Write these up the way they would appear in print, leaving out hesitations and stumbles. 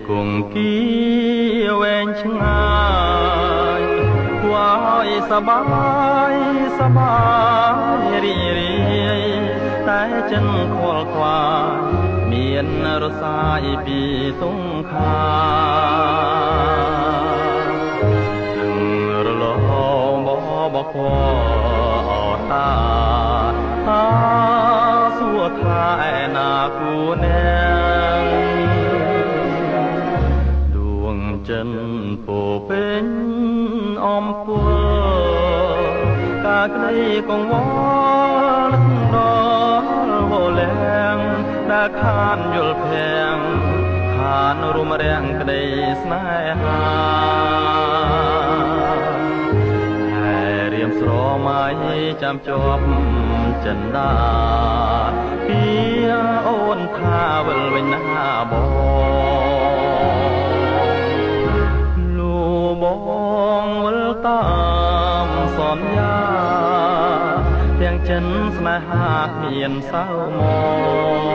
គង្គីវែងឆ្ងាយគួរឲ្យសប្បាយសប្បាយរីករាយតែចិនខលខ្វាយមានរសាយពីសង្ខានឹងរលងបខអតាសួរថាឯណាគូអ្នកដួងចិនពោពេញអំពើការក្តីកង្វល់ដល់វលែងដែលខានយល់ភាំងខានរុំរាំងក្តីស្នេហាហើយរៀមស្រមៃចាំជាប់ចិនដាពីអូនថាវិលវិញណាបងវិលតាមសន្យាទាំងចិនស្នេហាមានសៅមក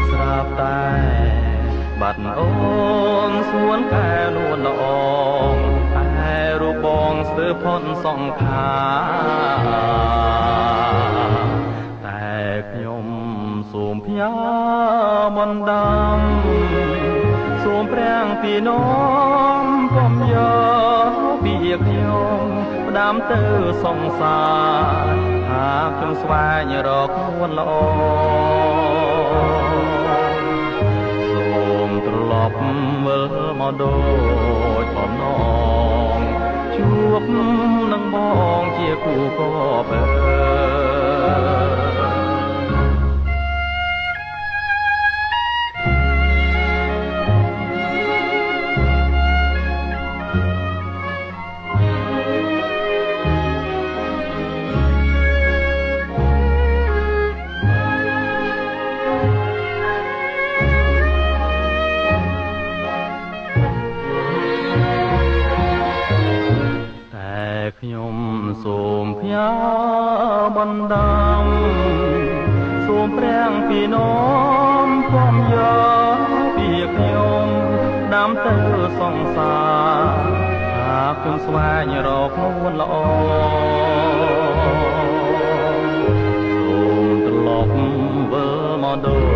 ស្រាប់តែបាត់អូនសួនកែនួនល្អតែរូបបងស្ទើរផុនសង្ខាតែខ្ញុំសូមផ្ញើមន្តដាំសូមប្រាំងពីនោមកុំយកពីខ្ញុំផ្ដាំទៅសង្សារហากខ្ញុំស្វែងរកខ្លួនល្អសូមត្រឡប់វិលមកដូចបំណងជួបនឹងបងជាគូក៏បើខ្ញុំសូមផ្ញើបណ្ដាំសូមប្រាំងពីនោមកុំយកពីខ្ញុំដាំទៅសង្សារហากខ្ញុំស្វែងរកខ្លួនល្អសូមត្រឡប់វិលមកដូច